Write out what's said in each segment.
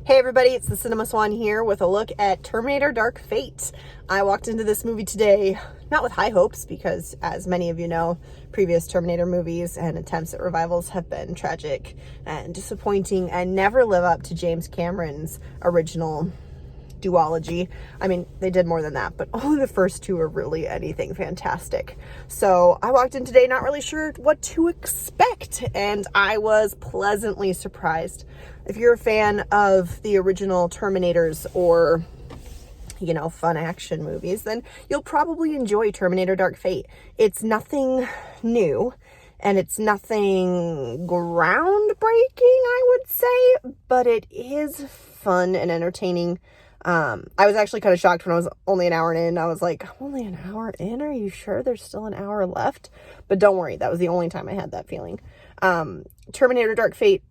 Hey everybody, it's the Cinemaswan here with a look at Terminator Dark Fate. I walked into this movie today not with high hopes because, as many of you know, previous Terminator movies and attempts at revivals have been tragic and disappointing and never live up to James Cameron's original duology. I mean, they did more than that, but only the first two are really anything fantastic. So I walked in today not really sure what to expect, and I was pleasantly surprised. If you're a fan of the original Terminators or, you know, fun action movies, then you'll probably enjoy Terminator Dark Fate. It's nothing new and it's nothing groundbreaking, I would say, but it is fun and entertaining. I was actually kind of shocked when I was only an hour in. I was like, I'm only an hour in? Are you sure there's still an hour left? But don't worry, that was the only time I had that feeling. Terminator Dark Fate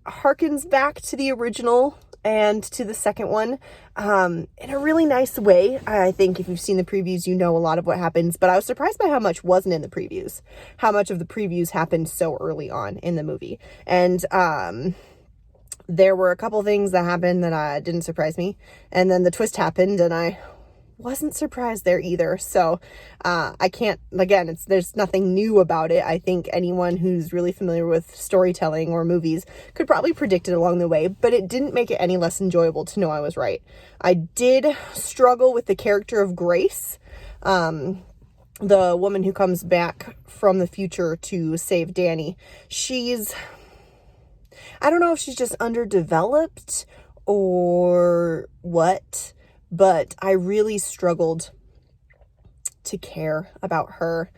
harkens back to the original and to the second one in a really nice way. I think if you've seen the previews, you know a lot of what happens, but I was surprised by how much wasn't in the previews, how much of the previews happened so early on in the movie. And there were a couple things that happened that didn't surprise me, and then the twist happened and I wasn't surprised there either. So I can't, again, there's nothing new about it. I think anyone who's really familiar with storytelling or movies could probably predict it along the way, but it didn't make it any less enjoyable to know I was right. I did struggle with the character of Grace, the woman who comes back from the future to save Danny. I don't know if she's just underdeveloped or what, but I really struggled to care about her.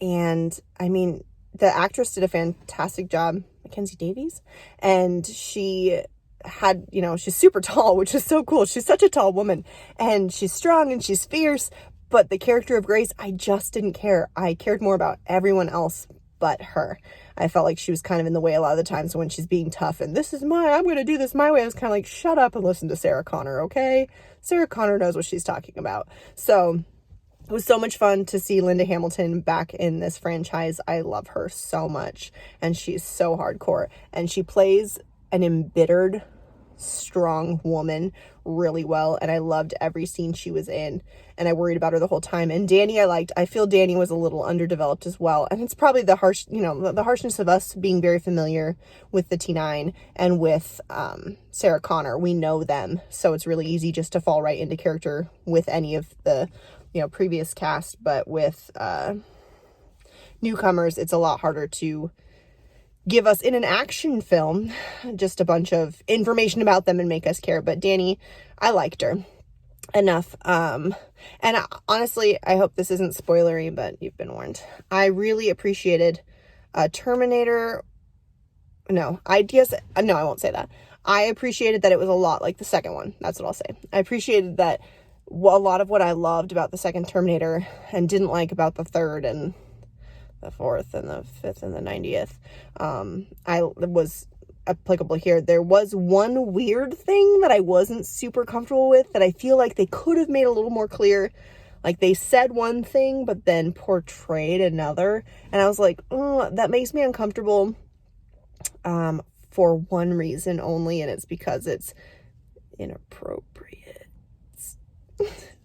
And I mean, the actress did a fantastic job, Mackenzie Davies, and she had, you know, she's super tall, which is so cool. She's such a tall woman, and she's strong and she's fierce, but the character of Grace, I just didn't care. I cared more about everyone else but her. I felt like she was kind of in the way a lot of the times when she's being tough and I'm going to do this my way. I was kind of like, shut up and listen to Sarah Connor, okay? Sarah Connor knows what she's talking about. So it was so much fun to see Linda Hamilton back in this franchise. I love her so much, and she's so hardcore, and she plays an embittered, strong woman really well, and I loved every scene she was in, and I worried about her the whole time. And Danny, I feel Danny was a little underdeveloped as well, and it's probably the harshness of us being very familiar with the T9 and with Sarah Connor. We know them, so it's really easy just to fall right into character with any of the, you know, previous cast. But with newcomers, it's a lot harder to give us in an action film just a bunch of information about them and make us care. But Danny, I liked her enough. Honestly, I hope this isn't spoilery, but you've been warned. I really appreciated Terminator. No, I won't say that. I appreciated that it was a lot like the second one. That's what I'll say. I appreciated that a lot of what I loved about the second Terminator and didn't like about the third and the fourth and the fifth and the 90th, was applicable here. There was one weird thing that I wasn't super comfortable with that I feel like they could have made a little more clear. Like, they said one thing but then portrayed another, and I was like, oh, that makes me uncomfortable for one reason only, and it's because it's inappropriate.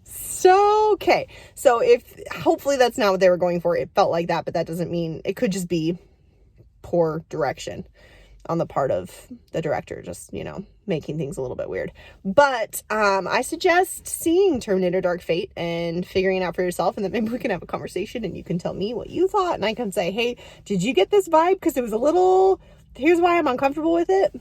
So, okay. So hopefully that's not what they were going for. It felt like that, but that doesn't mean, it could just be poor direction on the part of the director, just, you know, making things a little bit weird. But I suggest seeing Terminator Dark Fate and figuring it out for yourself, and then maybe we can have a conversation and you can tell me what you thought, and I can say, hey, did you get this vibe? Because it was here's why I'm uncomfortable with it.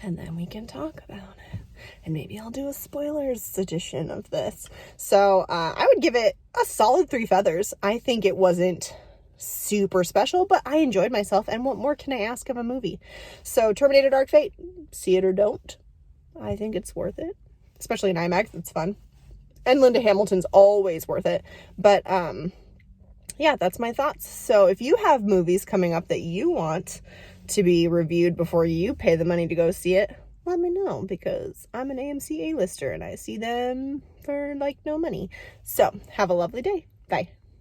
And then we can talk about it. And maybe I'll do a spoilers edition of this. So I would give it a solid 3 feathers. I think it wasn't super special, but I enjoyed myself, and what more can I ask of a movie? So Terminator Dark Fate, see it or don't. I think it's worth it, especially in IMAX. It's fun, and Linda Hamilton's always worth it. But yeah, that's my thoughts. So if you have movies coming up that you want to be reviewed before you pay the money to go see it, let me know, because I'm an AMC A-lister and I see them for like no money. So have a lovely day. Bye.